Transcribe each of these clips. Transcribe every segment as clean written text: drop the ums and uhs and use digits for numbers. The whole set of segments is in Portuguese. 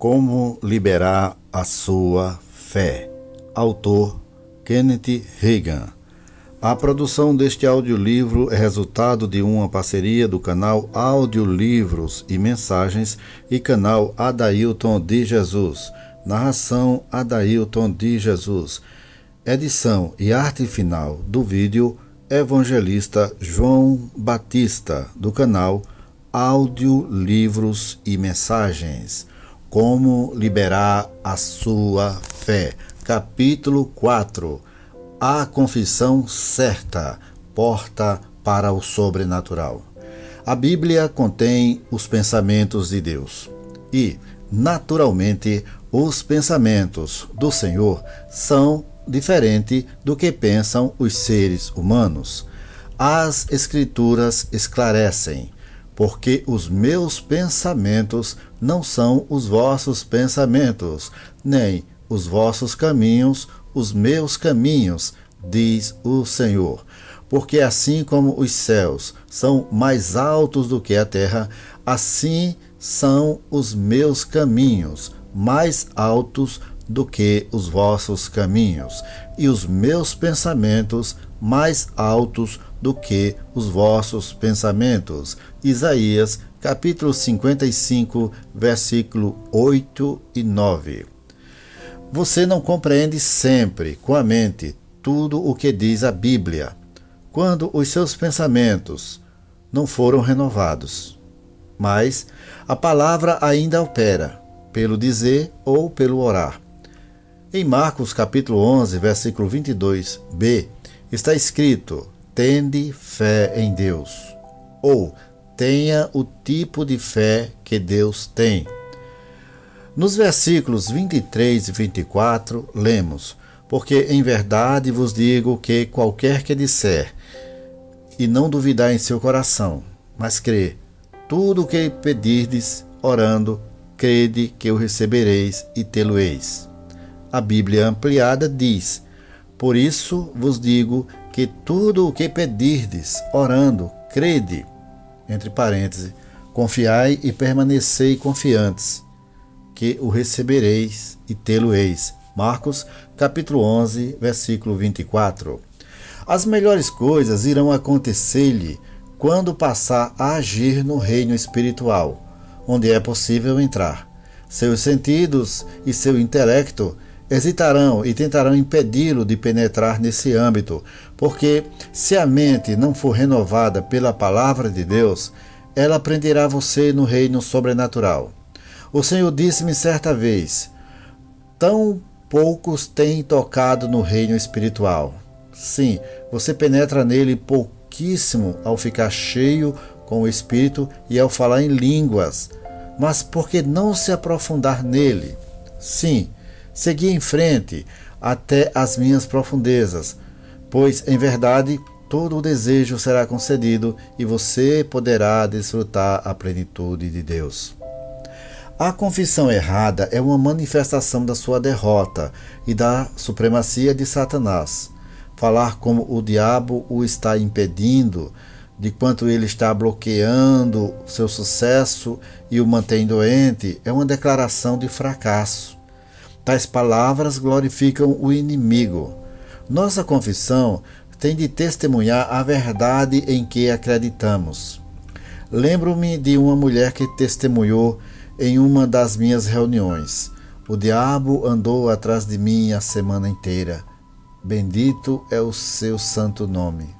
Como liberar a sua fé. Autor Kenneth Hagin. A produção deste audiolivro é resultado de uma parceria do canal Audiolivros e Mensagens e canal Adailton de Jesus. Narração Adailton de Jesus. Edição e arte final do vídeo Evangelista João Batista, do canal Audiolivros e Mensagens. Como liberar a sua fé. Capítulo 4. A confissão certa, porta para o sobrenatural. A Bíblia contém os pensamentos de Deus e, naturalmente, os pensamentos do Senhor são diferentes do que pensam os seres humanos. As Escrituras esclarecem: porque os meus pensamentos não são os vossos pensamentos, nem os vossos caminhos os meus caminhos, diz o Senhor. Porque assim como os céus são mais altos do que a terra, assim são os meus caminhos mais altos do que os vossos caminhos, e os meus pensamentos mais altos do que os vossos pensamentos. Isaías, capítulo 55, versículo 8 e 9. Você não compreende sempre, com a mente, tudo o que diz a Bíblia, quando os seus pensamentos não foram renovados. Mas a palavra ainda opera, pelo dizer ou pelo orar. Em Marcos capítulo 11, versículo 22b, está escrito: tende fé em Deus, ou tenha o tipo de fé que Deus tem. Nos versículos 23 e 24, lemos: porque em verdade vos digo que qualquer que disser, e não duvidar em seu coração, mas crê, tudo o que pedirdes, orando, crede que o recebereis e tê-lo-eis. A Bíblia ampliada diz: por isso vos digo que tudo o que pedirdes, orando, crede, entre parênteses, confiai e permanecei confiantes, que o recebereis e tê-lo-eis. Marcos, capítulo 11, versículo 24. As melhores coisas irão acontecer-lhe quando passar a agir no reino espiritual, onde é possível entrar. Seus sentidos e seu intelecto hesitarão e tentarão impedi-lo de penetrar nesse âmbito, porque se a mente não for renovada pela palavra de Deus, ela prenderá você no reino sobrenatural. O Senhor disse-me certa vez: tão poucos têm tocado no reino espiritual. Sim, você penetra nele pouquíssimo ao ficar cheio com o Espírito e ao falar em línguas. Mas por que não se aprofundar nele? Sim, seguir em frente até as minhas profundezas, pois em verdade todo o desejo será concedido e você poderá desfrutar a plenitude de Deus. A confissão errada é uma manifestação da sua derrota e da supremacia de Satanás. Falar como o diabo o está impedindo, de quanto ele está bloqueando seu sucesso e o mantém doente, é uma declaração de fracasso. Tais palavras glorificam o inimigo. Nossa confissão tem de testemunhar a verdade em que acreditamos. Lembro-me de uma mulher que testemunhou em uma das minhas reuniões: o diabo andou atrás de mim a semana inteira. Bendito é o seu santo nome.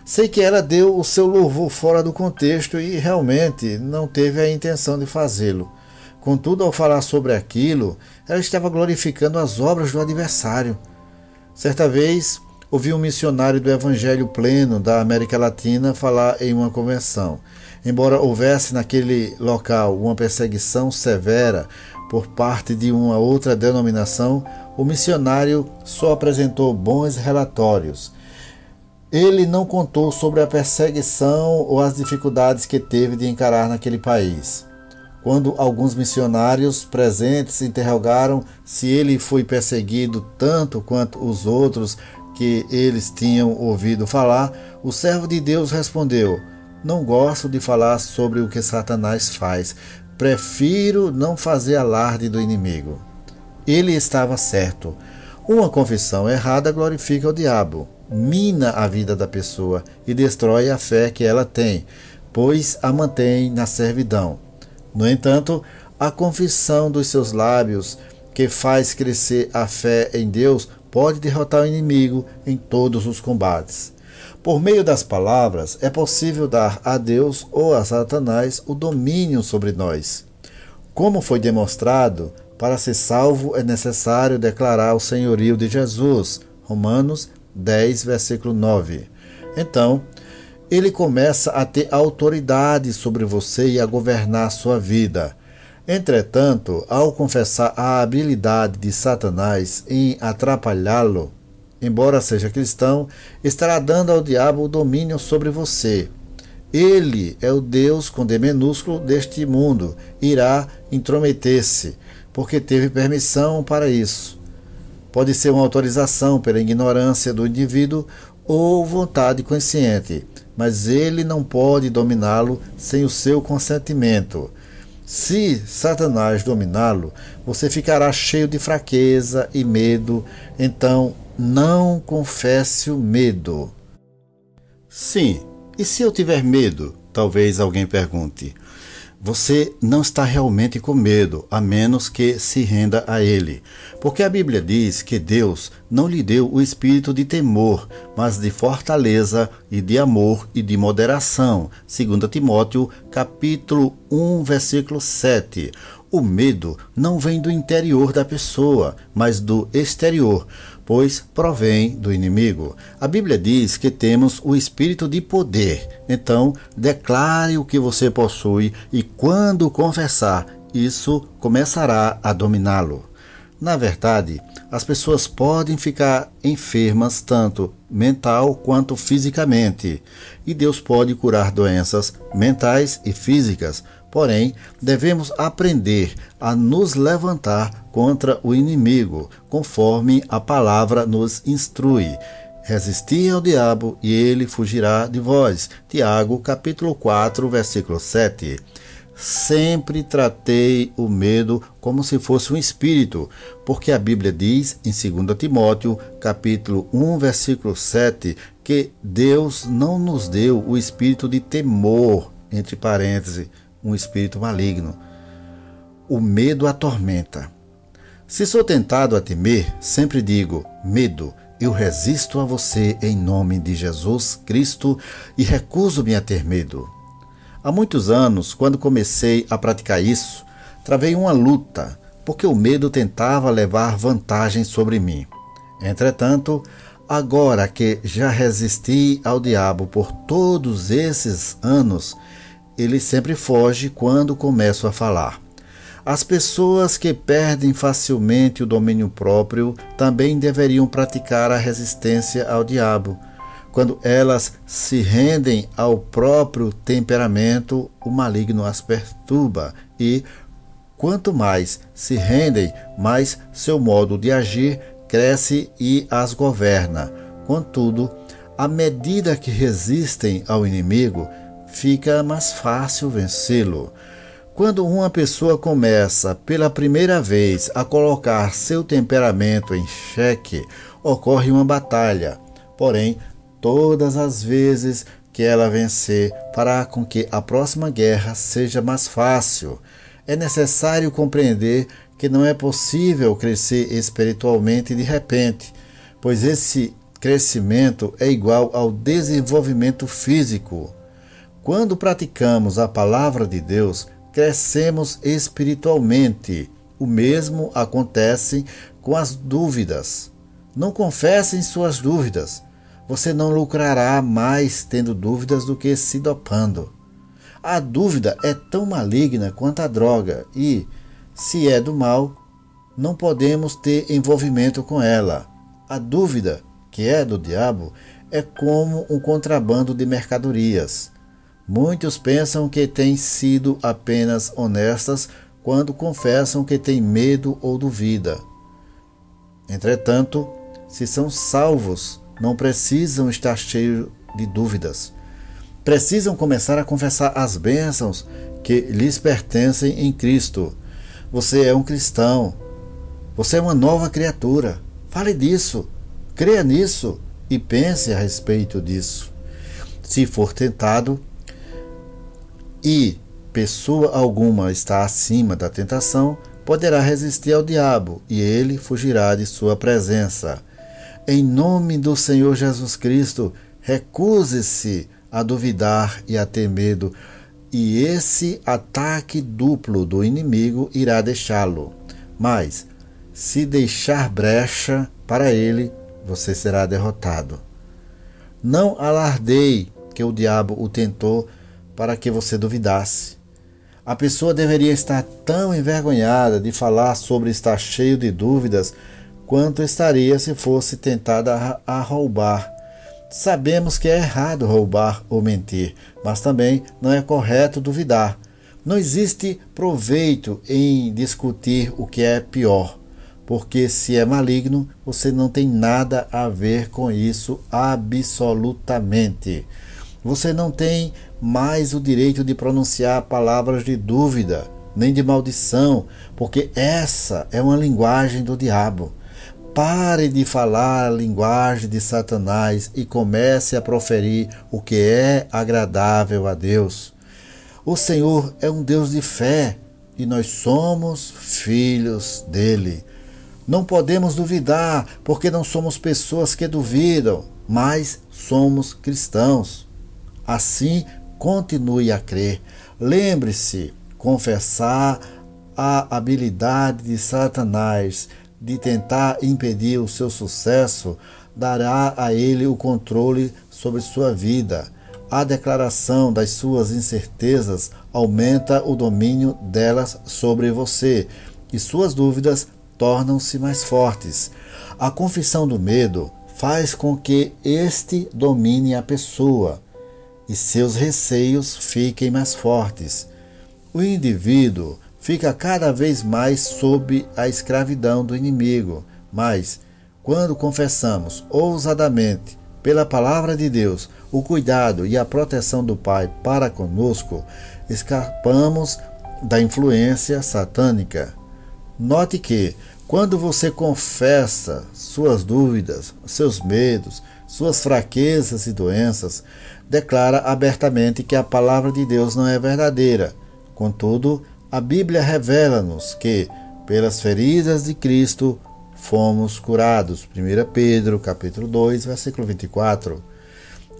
Sei que ela deu o seu louvor fora do contexto e realmente não teve a intenção de fazê-lo. Contudo, ao falar sobre aquilo, ela estava glorificando as obras do adversário. Certa vez, ouvi um missionário do Evangelho Pleno da América Latina falar em uma convenção. Embora houvesse naquele local uma perseguição severa por parte de uma outra denominação, o missionário só apresentou bons relatórios. Ele não contou sobre a perseguição ou as dificuldades que teve de encarar naquele país. Quando alguns missionários presentes interrogaram se ele foi perseguido tanto quanto os outros que eles tinham ouvido falar, o servo de Deus respondeu: não gosto de falar sobre o que Satanás faz, Prefiro não fazer alarde do inimigo. Ele estava certo. Uma confissão errada glorifica o diabo, mina a vida da pessoa e destrói a fé que ela tem, pois a mantém na servidão. No entanto, a confissão dos seus lábios, que faz crescer a fé em Deus, pode derrotar o inimigo em todos os combates. Por meio das palavras, é possível dar a Deus ou a Satanás o domínio sobre nós. Como foi demonstrado, para ser salvo é necessário declarar o senhorio de Jesus. Romanos 10, versículo 9. Então, ele começa a ter autoridade sobre você e a governar sua vida. Entretanto, ao confessar a habilidade de Satanás em atrapalhá-lo, embora seja cristão, estará dando ao diabo o domínio sobre você. Ele é o Deus com D minúsculo deste mundo, irá intrometer-se, porque teve permissão para isso. Pode ser uma autorização pela ignorância do indivíduo ou vontade consciente, mas ele não pode dominá-lo sem o seu consentimento. Se Satanás dominá-lo, você ficará cheio de fraqueza e medo, então não confesse o medo. Sim, e se eu tiver medo? Talvez alguém pergunte. Você não está realmente com medo, a menos que se renda a ele. Porque a Bíblia diz que Deus não lhe deu o espírito de temor, mas de fortaleza e de amor e de moderação. 2 Timóteo, capítulo 1, versículo 7. O medo não vem do interior da pessoa, mas do exterior, pois provém do inimigo. A Bíblia diz que temos o espírito de poder. Então, declare o que você possui e quando confessar, isso começará a dominá-lo. Na verdade, as pessoas podem ficar enfermas tanto mental quanto fisicamente, e Deus pode curar doenças mentais e físicas. Porém, devemos aprender a nos levantar contra o inimigo, conforme a palavra nos instrui. Resistir ao diabo e ele fugirá de vós. Tiago, capítulo 4, versículo 7. Sempre tratei o medo como se fosse um espírito, porque a Bíblia diz em 2 Timóteo, capítulo 1, versículo 7, que Deus não nos deu o espírito de temor, entre parênteses, um espírito maligno. O medo atormenta. Se sou tentado a temer, sempre digo, medo, eu resisto a você em nome de Jesus Cristo e recuso-me a ter medo. Há muitos anos, quando comecei a praticar isso, travei uma luta, porque o medo tentava levar vantagem sobre mim. Entretanto, agora que já resisti ao diabo por todos esses anos, ele sempre foge quando começo a falar. As pessoas que perdem facilmente o domínio próprio também deveriam praticar a resistência ao diabo. Quando elas se rendem ao próprio temperamento, o maligno as perturba e, quanto mais se rendem, mais seu modo de agir cresce e as governa. Contudo, à medida que resistem ao inimigo, fica mais fácil vencê-lo. Quando uma pessoa começa pela primeira vez a colocar seu temperamento em xeque, ocorre uma batalha. Porém, todas as vezes que ela vencer, fará com que a próxima guerra seja mais fácil. É necessário compreender que não é possível crescer espiritualmente de repente, pois esse crescimento é igual ao desenvolvimento físico. Quando praticamos a palavra de Deus, crescemos espiritualmente. O mesmo acontece com as dúvidas. Não confessem suas dúvidas. Você não lucrará mais tendo dúvidas do que se dopando. A dúvida é tão maligna quanto a droga e, se é do mal, não podemos ter envolvimento com ela. A dúvida, que é do diabo, é como um contrabando de mercadorias. Muitos pensam que têm sido apenas honestas quando confessam que têm medo ou duvida. Entretanto, se são salvos, não precisam estar cheios de dúvidas. Precisam começar a confessar as bênçãos que lhes pertencem em Cristo. Você é um cristão. Você é uma nova criatura. Fale disso, creia nisso e pense a respeito disso. Se for tentado e pessoa alguma está acima da tentação, poderá resistir ao diabo e ele fugirá de sua presença. Em nome do Senhor Jesus Cristo, recuse-se a duvidar e a ter medo, e esse ataque duplo do inimigo irá deixá-lo. Mas, se deixar brecha para ele, você será derrotado. Não alardeie que o diabo o tentou para que você duvidasse. A pessoa deveria estar tão envergonhada de falar sobre estar cheio de dúvidas quanto estaria se fosse tentada a roubar. Sabemos que é errado roubar ou mentir, mas também não é correto duvidar. Não existe proveito em discutir o que é pior, porque se é maligno, você não tem nada a ver com isso absolutamente. Você não tem mais o direito de pronunciar palavras de dúvida, nem de maldição, porque essa é uma linguagem do diabo. Pare de falar a linguagem de Satanás e comece a proferir o que é agradável a Deus. O Senhor é um Deus de fé e nós somos filhos dele. Não podemos duvidar, porque não somos pessoas que duvidam, mas somos cristãos. Assim, continue a crer. Lembre-se, confessar a habilidade de Satanás de tentar impedir o seu sucesso dará a ele o controle sobre sua vida. A declaração das suas incertezas aumenta o domínio delas sobre você e suas dúvidas tornam-se mais fortes. A confissão do medo faz com que este domine a pessoa e seus receios fiquem mais fortes. O indivíduo fica cada vez mais sob a escravidão do inimigo, mas quando confessamos ousadamente pela palavra de Deus o cuidado e a proteção do Pai para conosco, escapamos da influência satânica. Note que, quando você confessa suas dúvidas, seus medos, suas fraquezas e doenças, declara abertamente que a palavra de Deus não é verdadeira. Contudo, a Bíblia revela-nos que, pelas feridas de Cristo, fomos curados. 1 Pedro, capítulo 2, versículo 24.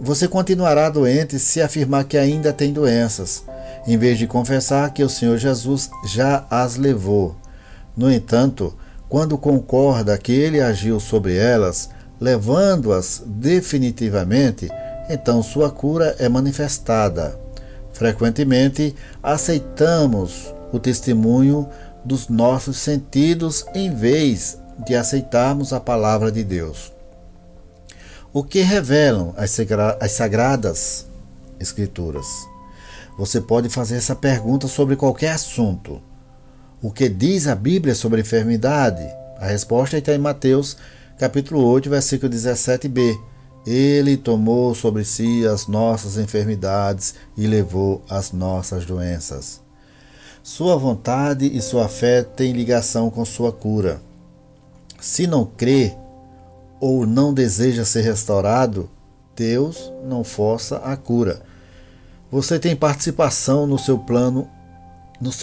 Você continuará doente se afirmar que ainda tem doenças, em vez de confessar que o Senhor Jesus já as levou. No entanto, quando concorda que Ele agiu sobre elas, levando-as definitivamente, então sua cura é manifestada. Frequentemente, aceitamos o testemunho dos nossos sentidos em vez de aceitarmos a palavra de Deus. O que revelam as Sagradas Escrituras? Você pode fazer essa pergunta sobre qualquer assunto. O que diz a Bíblia sobre enfermidade? A resposta está em Mateus, capítulo 8, versículo 17b. Ele tomou sobre si as nossas enfermidades e levou as nossas doenças. Sua vontade e sua fé têm ligação com sua cura. Se não crê ou não deseja ser restaurado, Deus não força a cura. Você tem participação no seu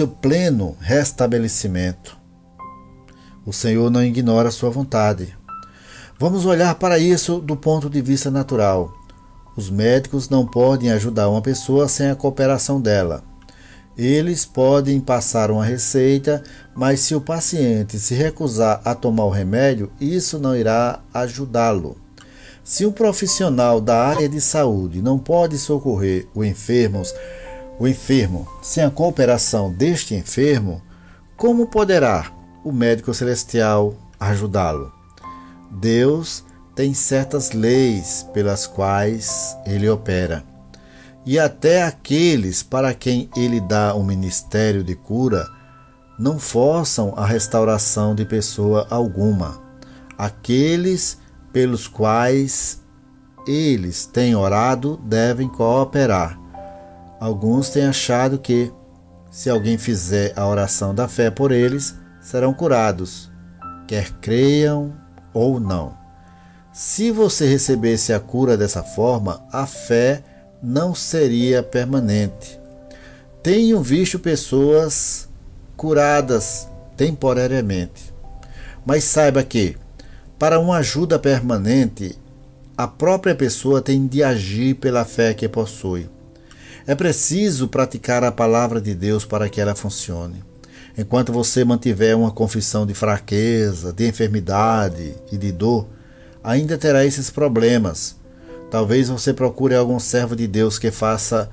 pleno restabelecimento. O Senhor não ignora a sua vontade. Vamos olhar para isso do ponto de vista natural. Os médicos não podem ajudar uma pessoa sem a cooperação dela. Eles podem passar uma receita, mas se o paciente se recusar a tomar o remédio, isso não irá ajudá-lo. Se um profissional da área de saúde não pode socorrer o enfermo sem a cooperação deste enfermo, como poderá o médico celestial ajudá-lo? Deus tem certas leis pelas quais ele opera. E até aqueles para quem ele dá o ministério de cura não forçam a restauração de pessoa alguma. Aqueles pelos quais eles têm orado devem cooperar. Alguns têm achado que, Se alguém fizer a oração da fé por eles, serão curados, quer creiam ou não. Se você recebesse a cura dessa forma, a fé não seria permanente. Tenho visto pessoas curadas temporariamente, mas saiba que, para uma ajuda permanente, a própria pessoa tem de agir pela fé que possui. É preciso praticar a palavra de Deus para que ela funcione. Enquanto você mantiver uma confissão de fraqueza, de enfermidade e de dor, ainda terá esses problemas. Talvez você procure algum servo de Deus que faça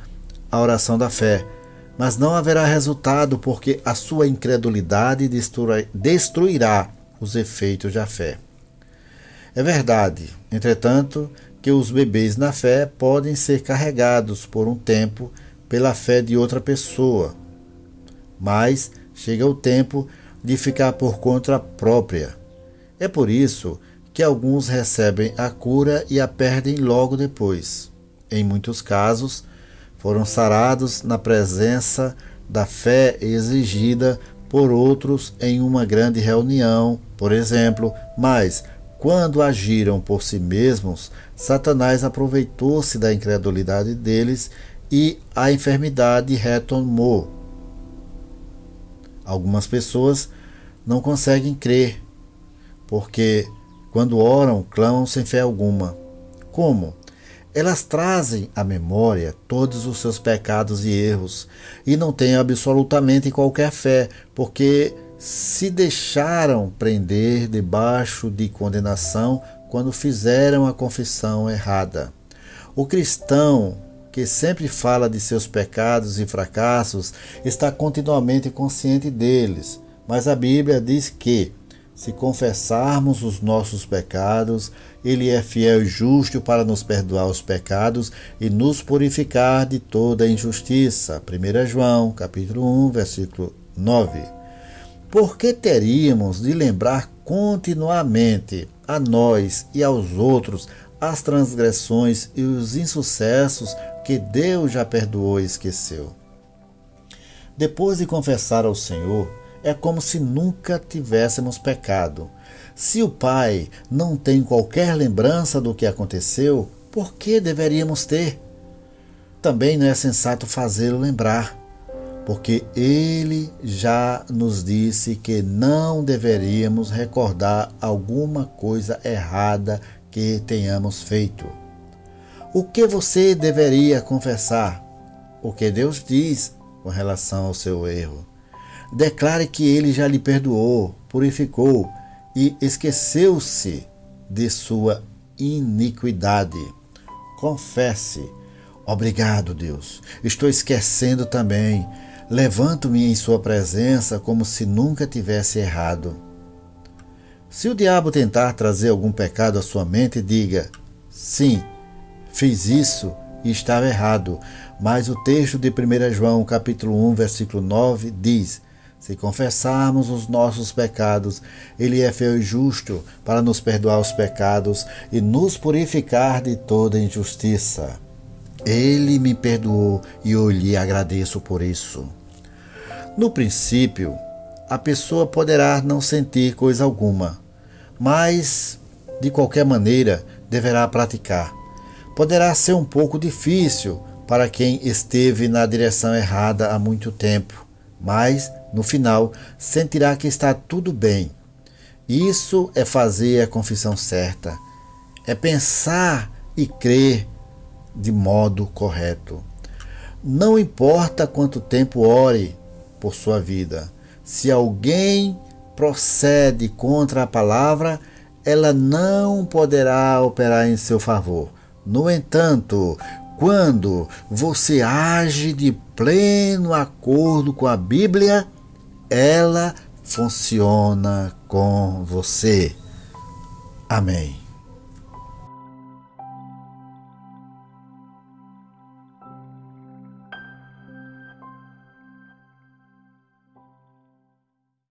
a oração da fé, mas não haverá resultado porque a sua incredulidade destruirá os efeitos da fé. É verdade, entretanto, que os bebês na fé podem ser carregados por um tempo pela fé de outra pessoa, mas chega o tempo de ficar por conta própria. É por isso que alguns recebem a cura e a perdem logo depois. Em muitos casos, foram sarados na presença da fé exigida por outros em uma grande reunião, por exemplo, mas quando agiram por si mesmos, Satanás aproveitou-se da incredulidade deles e a enfermidade retomou. Algumas pessoas não conseguem crer, porque quando oram, clamam sem fé alguma. Como? Elas trazem à memória todos os seus pecados e erros e não têm absolutamente qualquer fé, porque se deixaram prender debaixo de condenação quando fizeram a confissão errada. O cristão que sempre fala de seus pecados e fracassos está continuamente consciente deles, mas a Bíblia diz que, se confessarmos os nossos pecados, Ele é fiel e justo para nos perdoar os pecados e nos purificar de toda injustiça. 1 João, capítulo 1, versículo 9. Por que teríamos de lembrar continuamente a nós e aos outros as transgressões e os insucessos que Deus já perdoou e esqueceu? Depois de confessar ao Senhor, é como se nunca tivéssemos pecado. Se o Pai não tem qualquer lembrança do que aconteceu, por que deveríamos ter? Também não é sensato fazê-lo lembrar, porque Ele já nos disse que não deveríamos recordar alguma coisa errada que tenhamos feito. O que você deveria confessar? O que Deus diz com relação ao seu erro. Declare que Ele já lhe perdoou, purificou e esqueceu-se de sua iniquidade. Confesse. Obrigado, Deus. Estou esquecendo também. Levanto-me em sua presença como se nunca tivesse errado. Se o diabo tentar trazer algum pecado à sua mente, diga: sim, fiz isso e estava errado. Mas o texto de 1 João, capítulo 1, versículo 9, diz: se confessarmos os nossos pecados, Ele é fiel e justo para nos perdoar os pecados e nos purificar de toda injustiça. Ele me perdoou e eu lhe agradeço por isso. No princípio, a pessoa poderá não sentir coisa alguma, mas, de qualquer maneira, deverá praticar. Poderá ser um pouco difícil para quem esteve na direção errada há muito tempo, mas, no final, sentirá que está tudo bem. Isso é fazer a confissão certa, é pensar e crer de modo correto. Não importa quanto tempo ore por sua vida, se alguém procede contra a palavra, ela não poderá operar em seu favor. No entanto, quando você age de pleno acordo com a Bíblia, ela funciona com você. Amém.